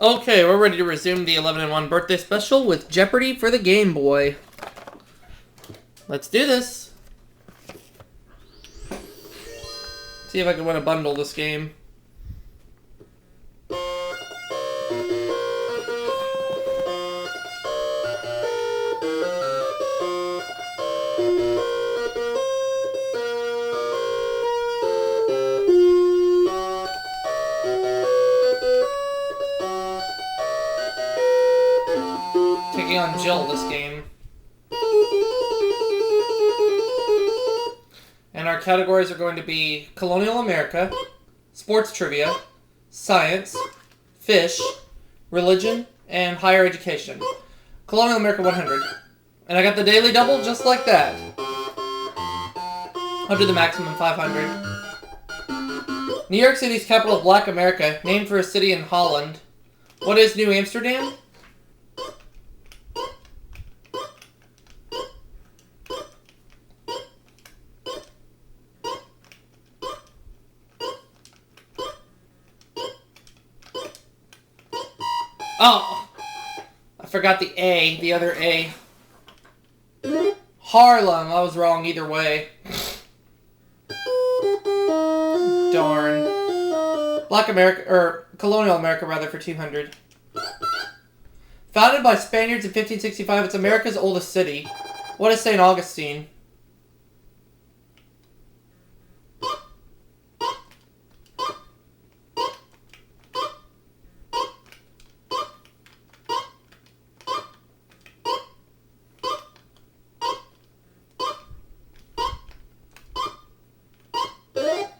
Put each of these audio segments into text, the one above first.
Okay, we're ready to resume the 11-in-1 birthday special with Jeopardy for the Game Boy. Let's do this. See if I can win a bundle this game. Taking on Jill this game. And our categories are going to be Colonial America, Sports Trivia, Science, Fish, Religion, and Higher Education. Colonial America 100. And I got the daily double just like that. I'll do the maximum 500. New York City's capital of Black America, named for a city in Holland. What is New Amsterdam? Oh, I forgot the A, the other A. Harlem, I was wrong either way. Darn. Black America, or Colonial America rather, for 200. Founded by Spaniards in 1565, it's America's oldest city. What is St. Augustine?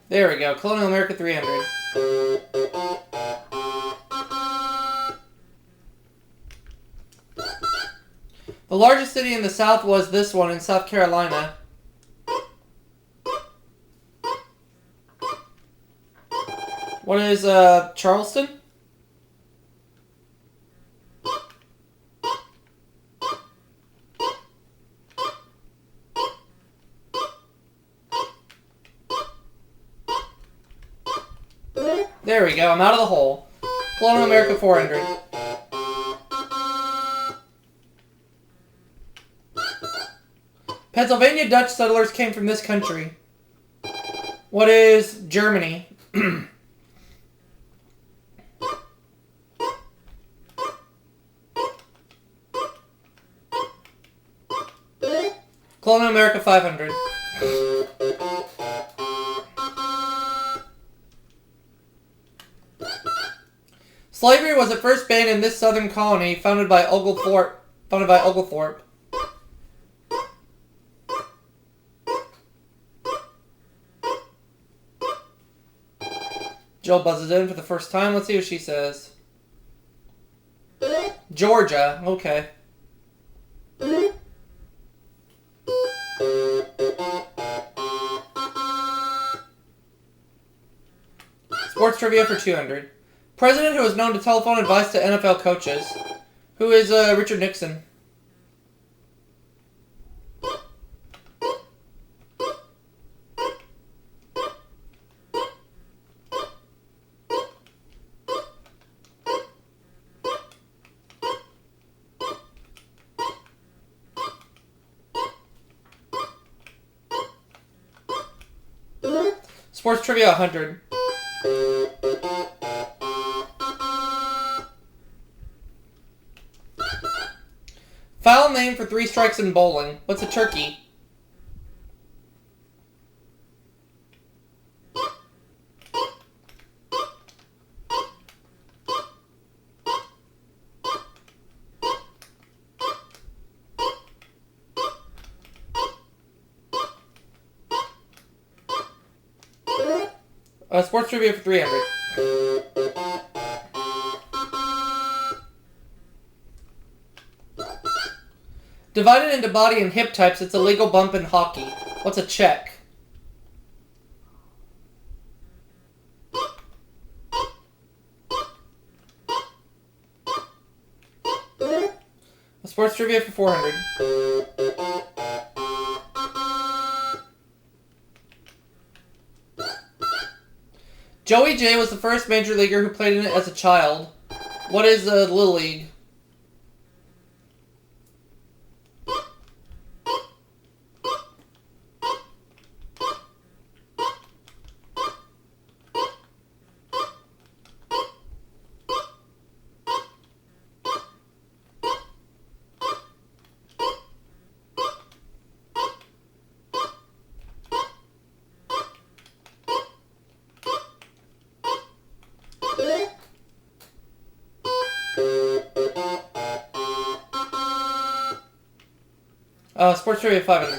There we go. Colonial America 300. The largest city in the South was this one in South Carolina. What is Charleston? There we go, I'm out of the hole. Colonial America 400. Pennsylvania Dutch settlers came from this country. What is Germany? Colonial America 500. Slavery was at first banned in this southern colony, founded by Oglethorpe. Jill buzzes in for the first time. Let's see what she says. Georgia. Okay. Sports trivia for 200. President who was known to telephone advice to NFL coaches. Who is Richard Nixon? Sports trivia 100. File name for 3 strikes in bowling. What's a turkey? Sports trivia for 300. Divided into body and hip types, it's a legal bump in hockey. What's a check? A sports trivia for 400. Joey J was the first major leaguer who played in it as a child. What is the Little League? Sports Trivia 500.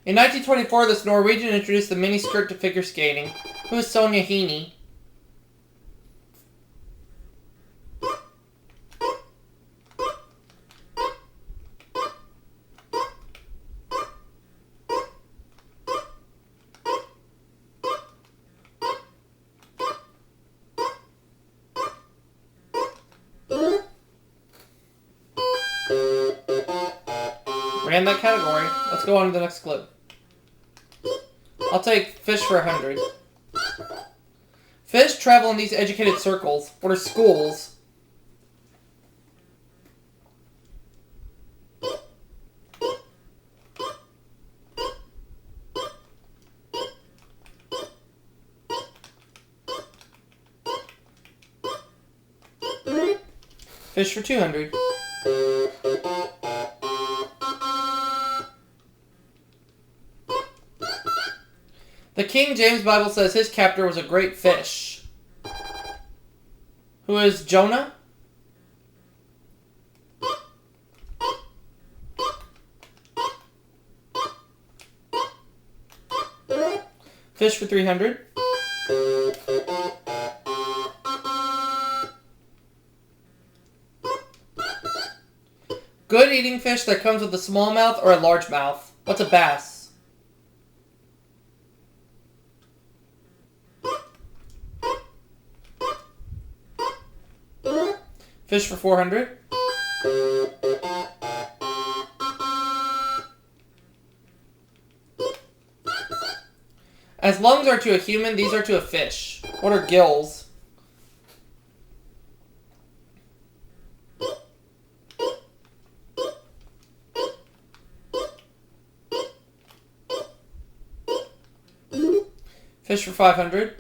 In 1924, this Norwegian introduced the miniskirt to figure skating. Who is Sonja Heaney? Ran that category. Let's go on to the next clip. I'll take fish for 100. Fish travel in these educated circles. What are schools? Fish for 200. The King James Bible says his captor was a great fish. Who is Jonah? Fish for 300. Good eating fish that comes with a small mouth or a large mouth. What's a bass? Fish for 400. As lungs are to a human, these are to a fish. What are gills? Fish for 500.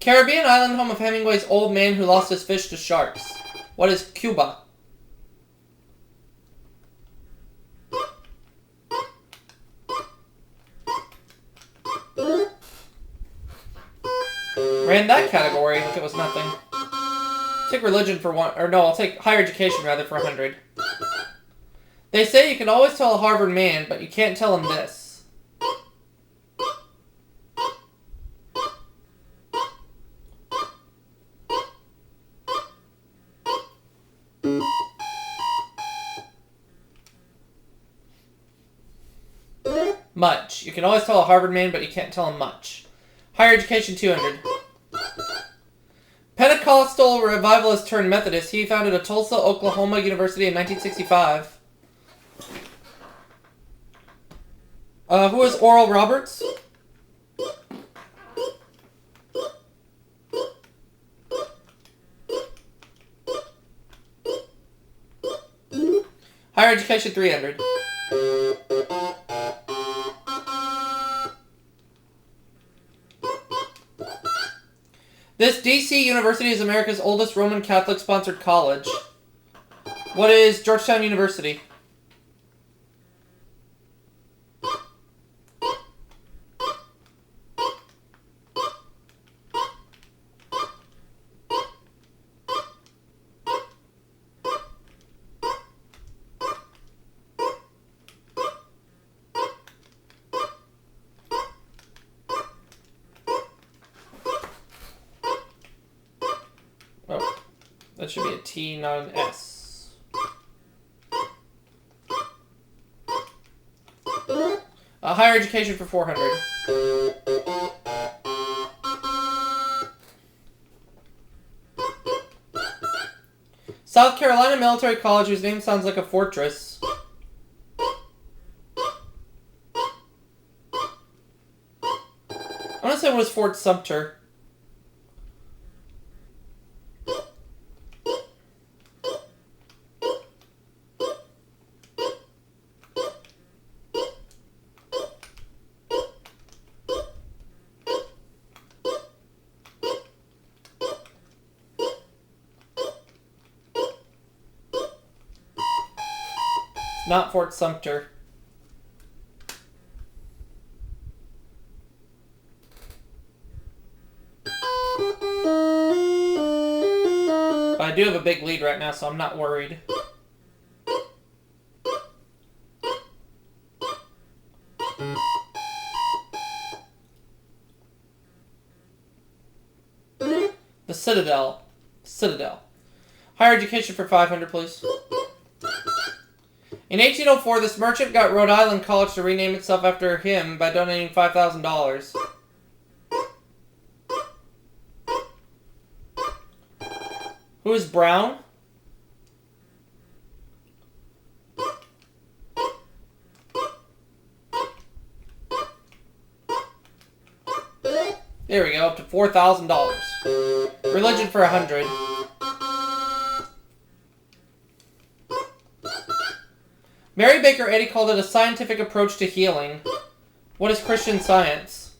Caribbean island home of Hemingway's old man who lost his fish to sharks. What is Cuba? Ran that category like it was nothing. Take religion for one, or no, I'll take higher education rather for 100. They say you can always tell a Harvard man, but you can't tell him this. Much. You can always tell a Harvard man, but you can't tell him much. Higher education 200. Pentecostal revivalist turned Methodist, he founded a Tulsa, Oklahoma University in 1965. Who is Oral Roberts? Higher education 300. This DC University is America's oldest Roman Catholic-sponsored college. What is Georgetown University? Oh, that should be a T, not an S. Higher education for 400. South Carolina Military College, whose name sounds like a fortress. I'm gonna say it was Fort Sumter. It's not Fort Sumter. But I do have a big lead right now, so I'm not worried. The Citadel. Citadel. Higher education for 500, please. In 1804, this merchant got Rhode Island College to rename itself after him by donating $5,000. Who is Brown? There we go, up to $4,000. Religion for 100. Mary Baker Eddy called it a scientific approach to healing. What is Christian Science?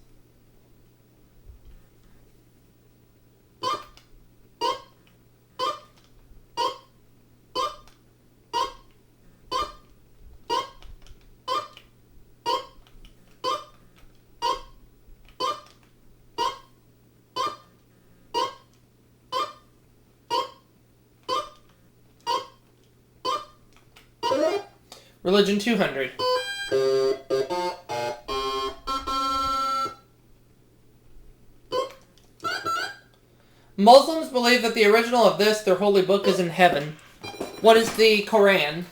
Religion 200. Muslims believe that the original of this, their holy book, is in heaven. What is the Quran?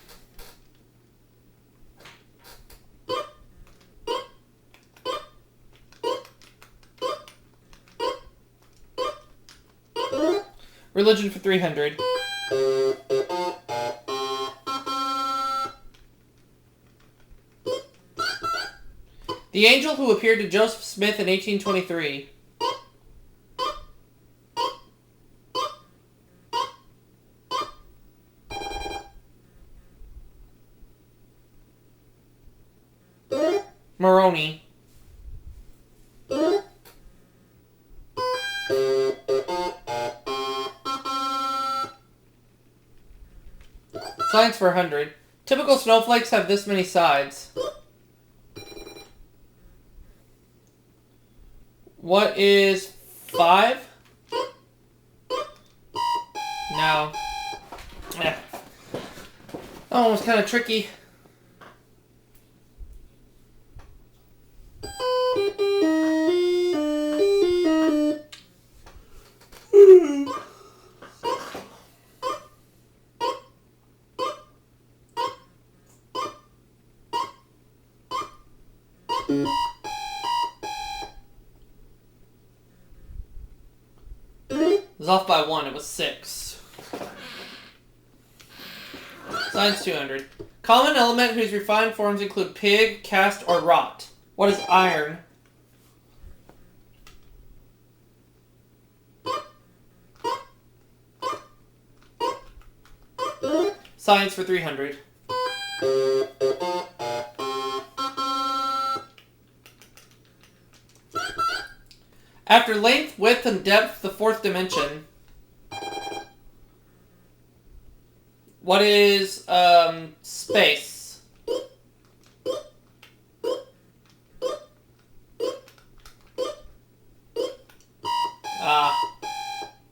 Religion for 300. The angel who appeared to Joseph Smith in 1823. Moroni. Science for 100. Typical snowflakes have this many sides. What is 5? No. That one was kind of tricky. It was off by 1. It was 6. Science 200. Common element whose refined forms include pig, cast, or wrought. What is iron? Science for 300. After length, width, and depth, the fourth dimension. What is space? Ah,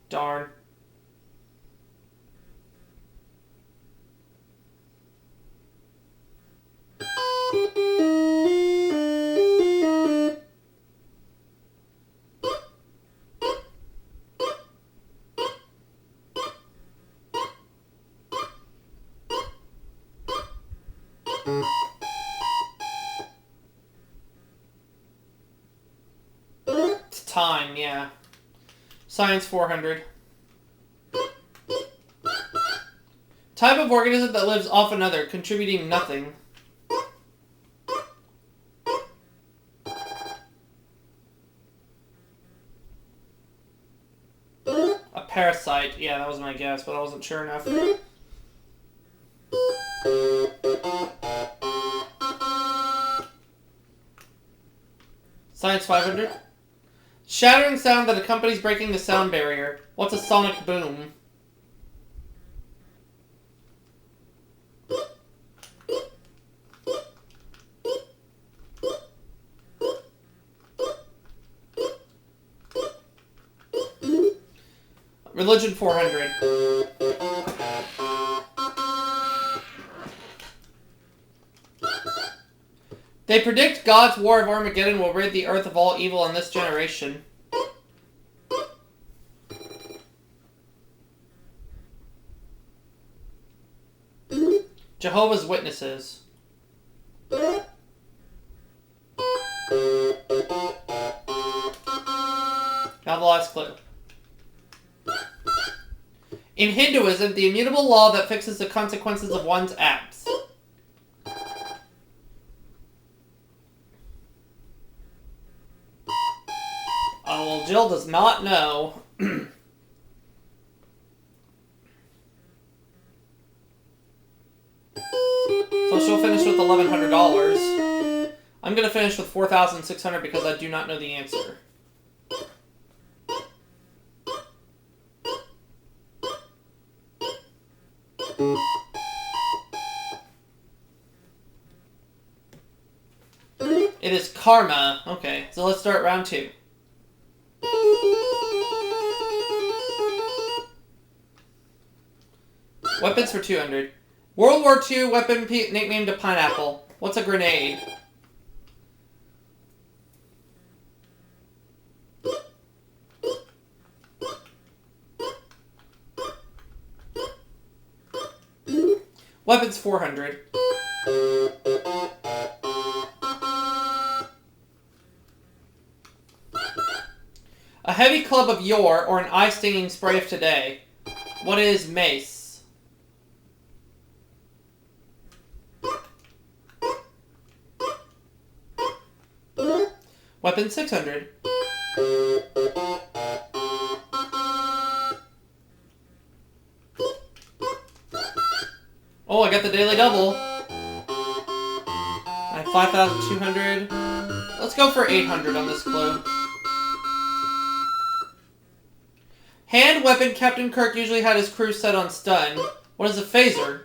darn. It's time, yeah. Science 400. Type of organism that lives off another, contributing nothing. Parasite. Yeah, that was my guess, but I wasn't sure enough. Science 500. Shattering sound that accompanies breaking the sound barrier. What's a sonic boom? Religion 400. They predict God's War of Armageddon will rid the earth of all evil in this generation. Jehovah's Witnesses. Now the last clue. In Hinduism, the immutable law that fixes the consequences of one's acts. Oh, well, Jill does not know. So she'll finish with $1,100. I'm going to finish with $4,600 because I do not know the answer. It is karma. Okay, so let's start round 2. Weapons for 200. World War II weapon nicknamed a pineapple. What's a grenade? Weapons 400. A heavy club of yore or an eye-stinging spray of today. What is mace? Weapon 600. Oh, I got the daily double. I have 5,200. Let's go for 800 on this clue. Hand weapon Captain Kirk usually had his crew set on stun. What is a phaser?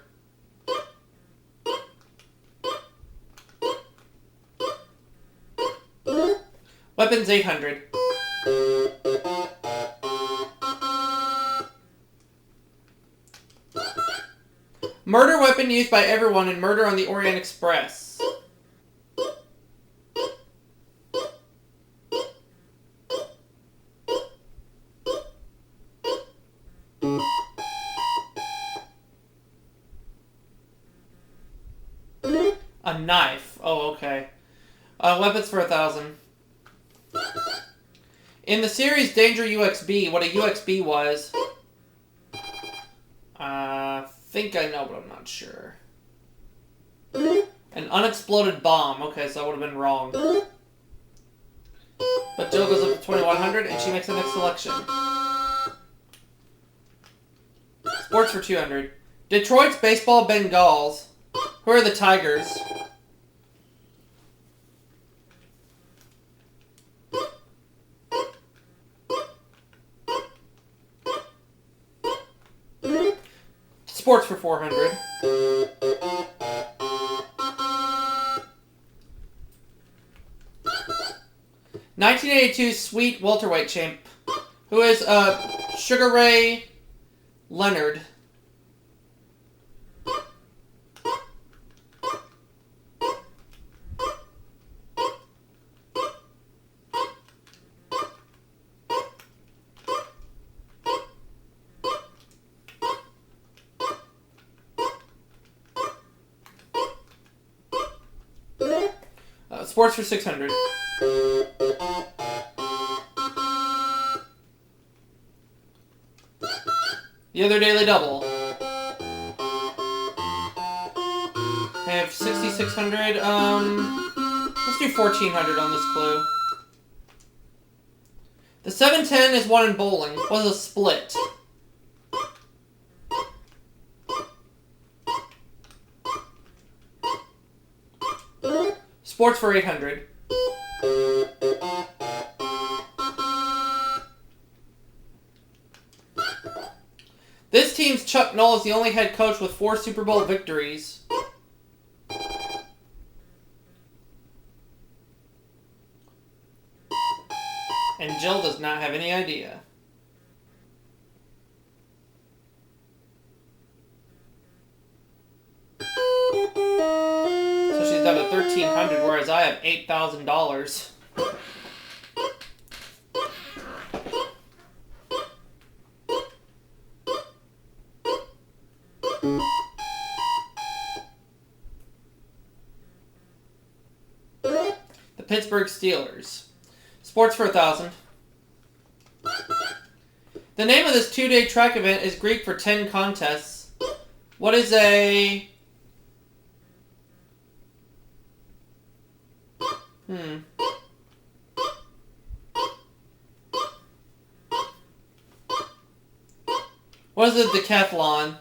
Weapons 800. Murder weapon used by everyone in Murder on the Orient Express. A knife. Oh, okay. Weapons for 1,000. In the series Danger UXB, what a UXB was... I think I know, but I'm not sure. An unexploded bomb. Okay, so I would have been wrong. But Jill goes up to 2,100, and she makes the next selection. Sports for 200. Detroit's baseball Bengals. Who are the Tigers? Sports for 400. ...1982 Sweet welterweight champ, who is Sugar Ray Leonard. Sports for 600. The other daily double. I have 6,600. Let's do 1,400 on this clue. The 710 is one in bowling. What is a split? Sports for 800. This team's Chuck Noll is the only head coach with 4 Super Bowl victories. And Jill does not have any idea. So she's down to $1,300, whereas I have $8,000. The Pittsburgh Steelers. Sports for 1,000. The name of this 2-day track event is Greek for 10 contests. What is a... What is a decathlon?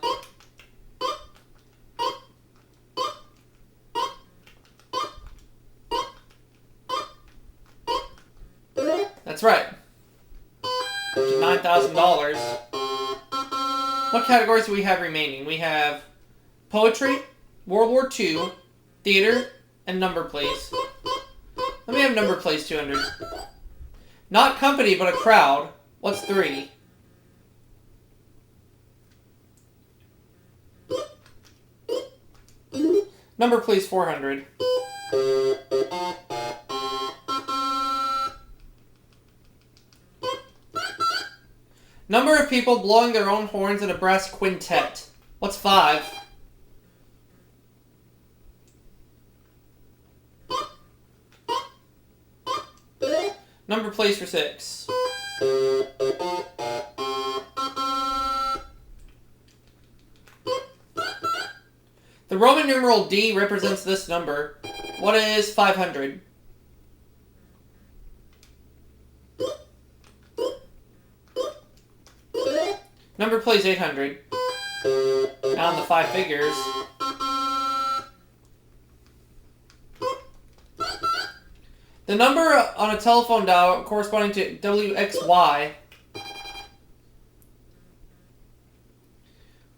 That's right. $9,000. What categories do we have remaining? We have poetry, World War II, theater, and number plays. Let me have number plays 200. Not company, but a crowd. What's 3? Number plays 400. Number of people blowing their own horns in a brass quintet. What's 5? Number plays for 6. The Roman numeral D represents this number. What is 500? Number plays 800. Now on the 5 figures. The number on a telephone dial corresponding to WXY.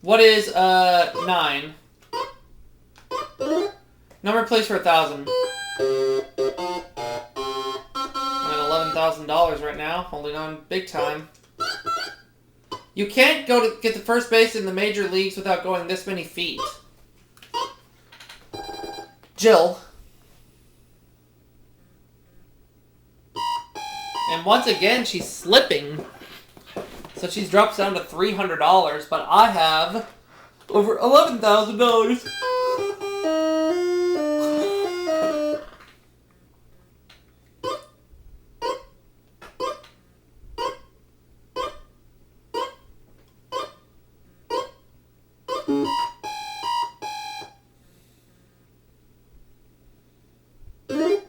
What is 9? Number plays for 1,000. I'm at $11,000 right now, holding on big time. You can't go to get to first base in the major leagues without going this many feet. Jill. And once again, she's slipping. So she's dropped down to $300, but I have over $11,000.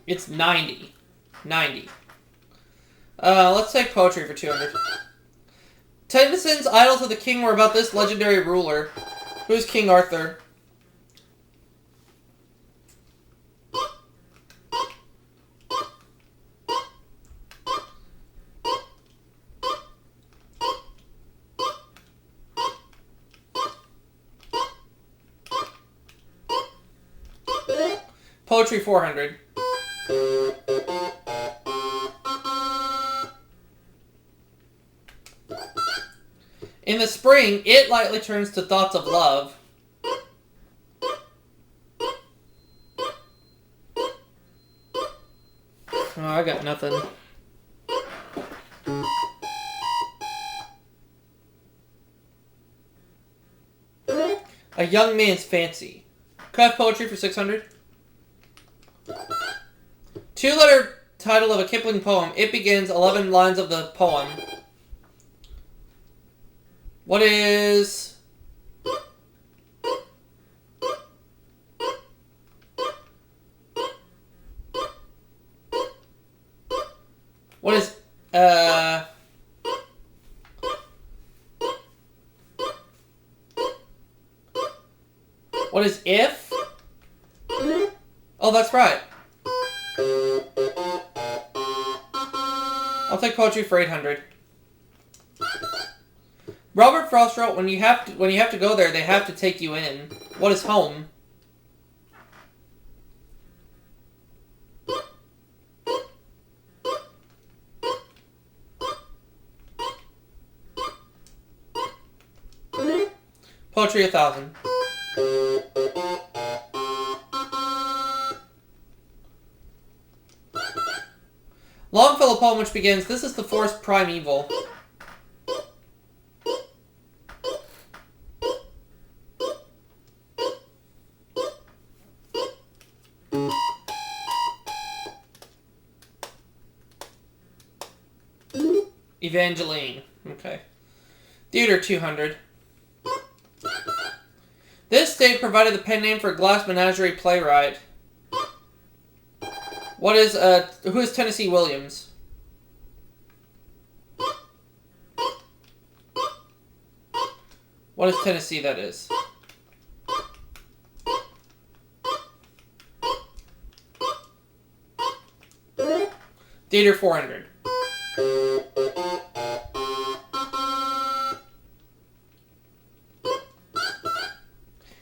It's 90. 90. Let's take poetry for 200. Tennyson's Idylls of the King were about this legendary ruler. Who's King Arthur? Poetry 400. In the spring, it lightly turns to thoughts of love. Oh, I got nothing. A young man's fancy. Could I have poetry for 600? 2-letter title of a Kipling poem. It begins 11 lines of the poem. What is... What is... What is if? Oh, that's right. I'll take poetry for 800. Robert Frost wrote, when you have to go there, they have to take you in. What is home? Poetry 1000. Longfellow poem which begins, "This is the forest primeval." Evangeline. Okay. Theater 200. This state provided the pen name for a glass menagerie playwright. Who is Tennessee Williams? What is Tennessee, that is? Theater 400.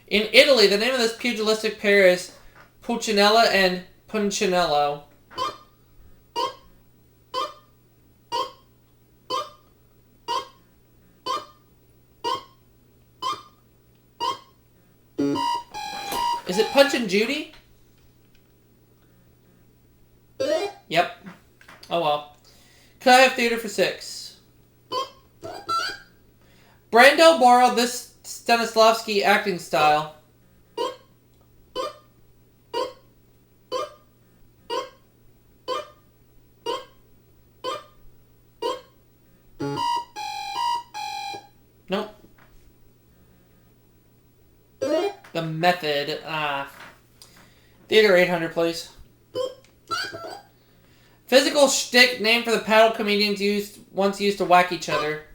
In Italy, the name of this pugilistic pair is Pulcinella and Puncinello. Is it Punch and Judy? Yep. Oh well. Could I have theater for 6? Brando borrowed this Stanislavski acting style. Nope. The method. Theater 800, please. Physical shtick named for the paddle comedians once used to whack each other.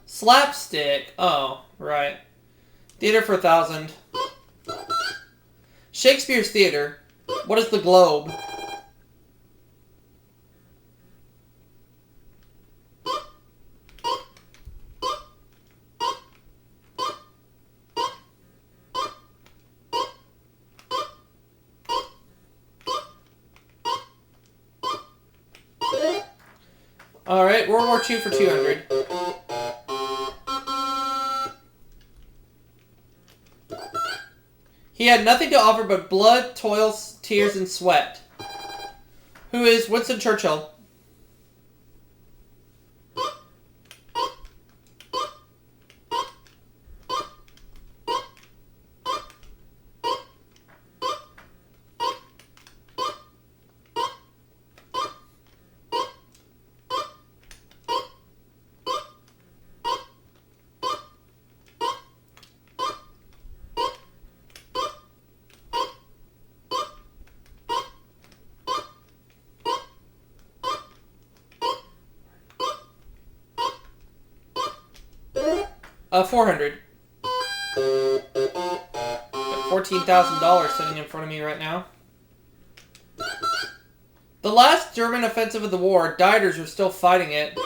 Slapstick. Oh, right. Theater for 1000. Shakespeare's theater. What is the globe? Alright, World War II for 200. He had nothing to offer but blood, toil, tears, and sweat. Who is Winston Churchill? $400. Got $14,000 sitting in front of me right now. The last German offensive of the war, dieters were still fighting it.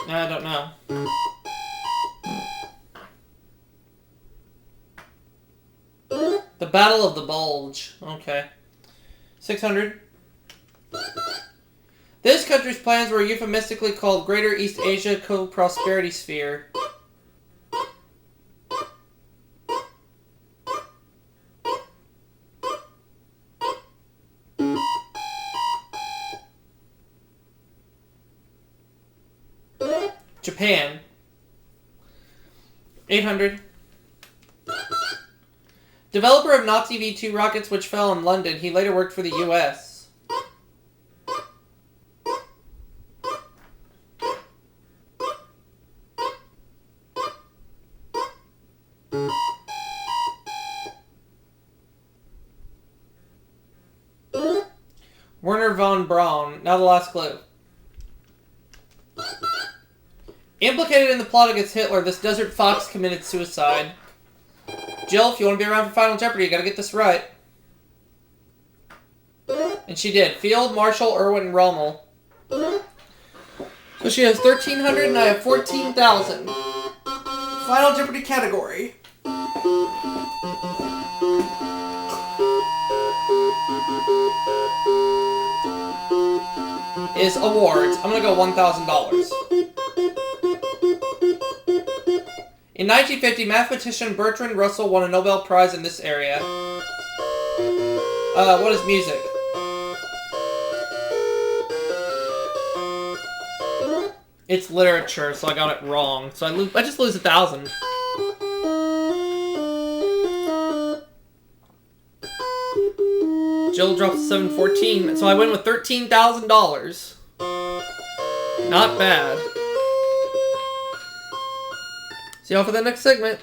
I don't know. The Battle of the Bulge. Okay. 600. This country's plans were euphemistically called Greater East Asia Co-Prosperity Sphere. Japan. 800. Developer of Nazi V-2 rockets which fell in London, he later worked for the U.S. Werner von Braun. Now the last clue. Implicated in the plot against Hitler, this desert fox committed suicide. Jill, if you want to be around for Final Jeopardy, you gotta get this right. And she did. Field Marshal Erwin Rommel. So she has 1,300 and I have 14,000. Final Jeopardy category. Is awards. I'm gonna go $1,000. In 1950, mathematician Bertrand Russell won a Nobel Prize in this area. What is music? It's literature, so I got it wrong. So I just lose 1,000. Jill drops 714, so I win with $13,000. Not bad. See y'all for the next segment.